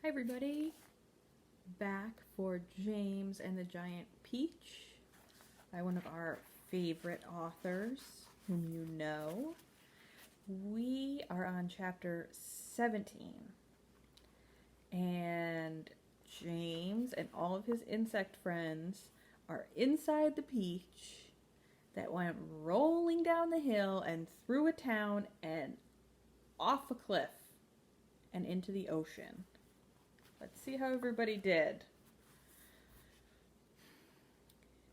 Hi everybody, back for James and the Giant Peach by one of our favorite authors whom you know. We are on chapter 17 and James and all of his insect friends are inside the peach that went rolling down the hill and through a town and off a cliff and into the ocean. Let's see how everybody did.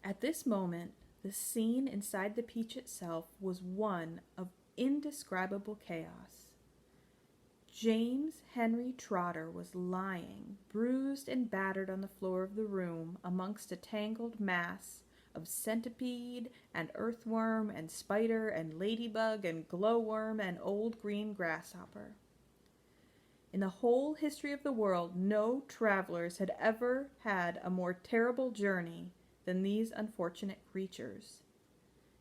At this moment, the scene inside the peach itself was one of indescribable chaos. James Henry Trotter was lying, bruised and battered on the floor of the room amongst a tangled mass of centipede and earthworm and spider and ladybug and glowworm and old green grasshopper. In the whole history of the world, no travelers had ever had a more terrible journey than these unfortunate creatures.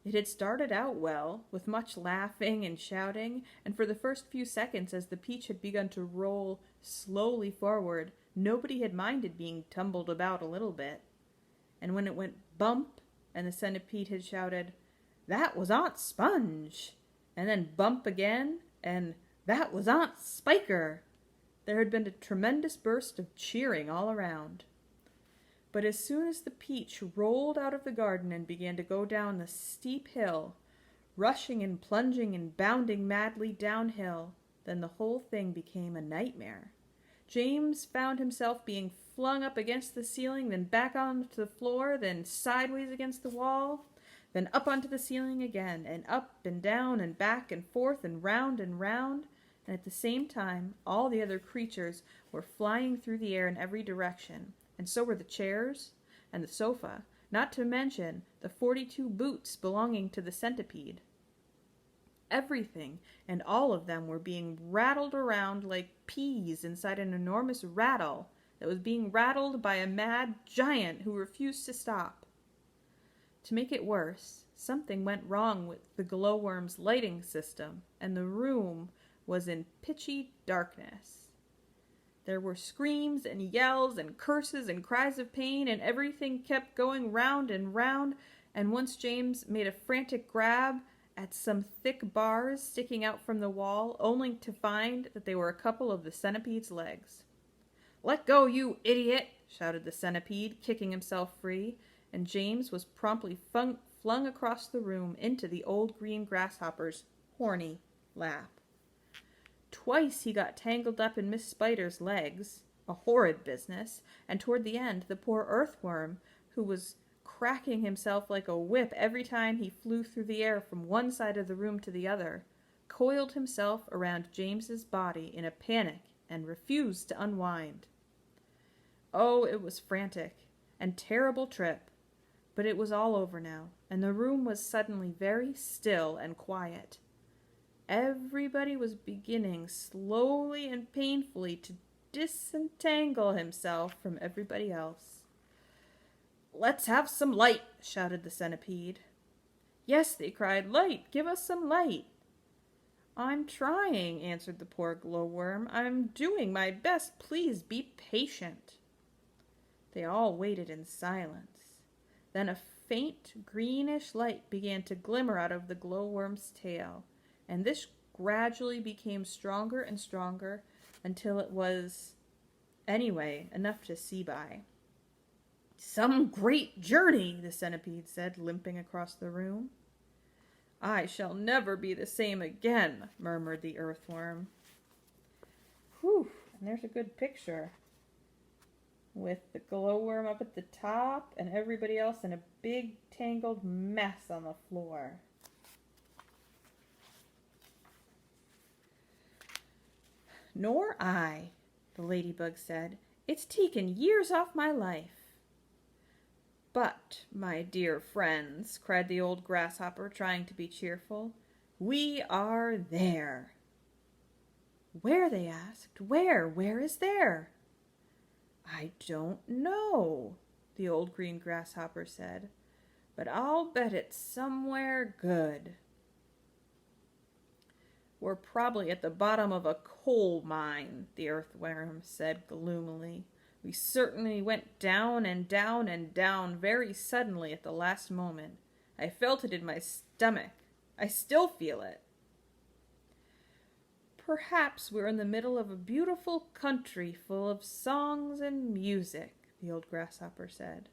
It had started out well, with much laughing and shouting, and for the first few seconds as the peach had begun to roll slowly forward, nobody had minded being tumbled about a little bit. And when it went bump, and the centipede had shouted, "That was Aunt Sponge!" and then bump again, and "That was Aunt Spiker!" there had been a tremendous burst of cheering all around. But as soon as the peach rolled out of the garden and began to go down the steep hill, rushing and plunging and bounding madly downhill, then the whole thing became a nightmare. James found himself being flung up against the ceiling, then back onto the floor, then sideways against the wall, then up onto the ceiling again, and up and down and back and forth and round, and at the same time all the other creatures were flying through the air in every direction, and so were the chairs and the sofa, not to mention the 42 boots belonging to the centipede. Everything and all of them were being rattled around like peas inside an enormous rattle that was being rattled by a mad giant who refused to stop. To make it worse, something went wrong with the glowworm's lighting system, and the room was in pitchy darkness. There were screams and yells and curses and cries of pain, and everything kept going round and round, and once James made a frantic grab at some thick bars sticking out from the wall, only to find that they were a couple of the centipede's legs. "Let go, you idiot!" shouted the centipede, kicking himself free, and James was promptly flung across the room into the old green grasshopper's horny lap. Twice he got tangled up in Miss Spider's legs, a horrid business, and toward the end the poor earthworm, who was cracking himself like a whip every time he flew through the air from one side of the room to the other, coiled himself around James's body in a panic and refused to unwind. Oh, it was frantic and terrible trip, but it was all over now, and the room was suddenly very still and quiet. Everybody was beginning slowly and painfully to disentangle himself from everybody else. "Let's have some light," shouted the centipede. "Yes," they cried, "light! Give us some light!" "I'm trying," answered the poor glowworm. "I'm doing my best. Please be patient." They all waited in silence. Then a faint greenish light began to glimmer out of the glowworm's tail, and this gradually became stronger and stronger until it was, anyway, enough to see by. "Some great journey," the centipede said, limping across the room. "I shall never be the same again," murmured the earthworm. Whew, and there's a good picture with the glowworm up at the top and everybody else in a big tangled mess on the floor. "Nor I," the ladybug said. "It's taken years off my life." "But, my dear friends," cried the old grasshopper, trying to be cheerful, "we are there." "Where?" they asked. "Where? Where is there?" "I don't know," the old green grasshopper said, "but I'll bet it's somewhere good." We're probably at the bottom of a coal mine, the earthworm said gloomily. We certainly went down and down and down very suddenly at the last moment. I felt it in my stomach. I still feel it. Perhaps we're in the middle of a beautiful country full of songs and music, the old grasshopper said.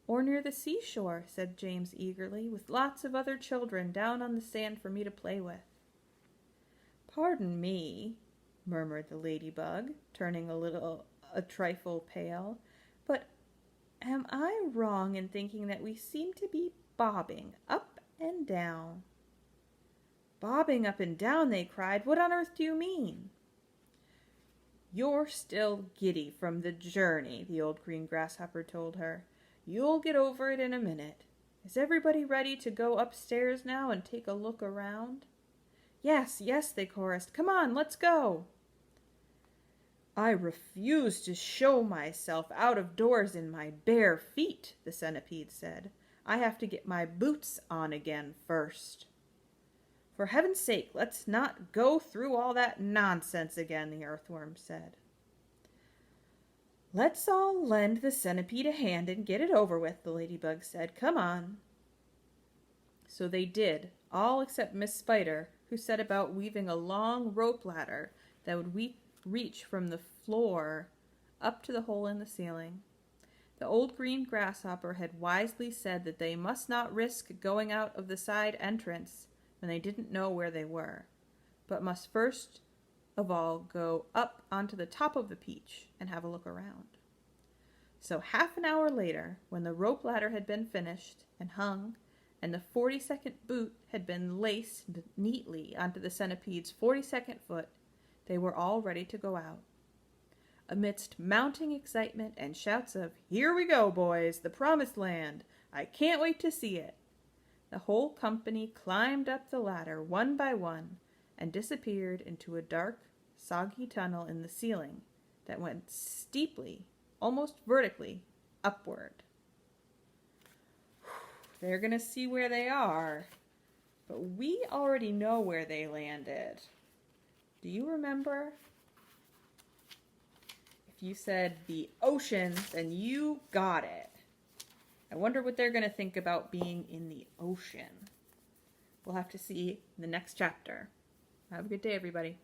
Or near the seashore, said James eagerly, with lots of other children down on the sand for me to play with. Pardon me, murmured the ladybug, turning a trifle pale, but am I wrong in thinking that we seem to be bobbing up and down? Bobbing up and down, they cried. What on earth do you mean? You're still giddy from the journey, the old green grasshopper told her. You'll get over it in a minute. Is everybody ready to go upstairs now and take a look around? Yes, yes, they chorused. Come on, let's go. I refuse to show myself out of doors in my bare feet, the centipede said. I have to get my boots on again first. For heaven's sake, let's not go through all that nonsense again, the earthworm said. Let's all lend the centipede a hand and get it over with, the ladybug said. Come on. So they did, all except Miss Spider, who set about weaving a long rope ladder that would reach from the floor up to the hole in the ceiling. The old green grasshopper had wisely said that they must not risk going out of the side entrance when they didn't know where they were, but must first of all go up onto the top of the peach and have a look around. So half an hour later, when the rope ladder had been finished and hung, and the 42nd boot had been laced neatly onto the centipede's 42nd foot, they were all ready to go out. Amidst mounting excitement and shouts of, "Here we go, boys, the promised land! I can't wait to see it!" the whole company climbed up the ladder one by one and disappeared into a dark, soggy tunnel in the ceiling that went steeply, almost vertically, upward. They're going to see where they are, but we already know where they landed. Do you remember? If you said the ocean, then you got it. I wonder what they're going to think about being in the ocean. We'll have to see in the next chapter. Have a good day, everybody.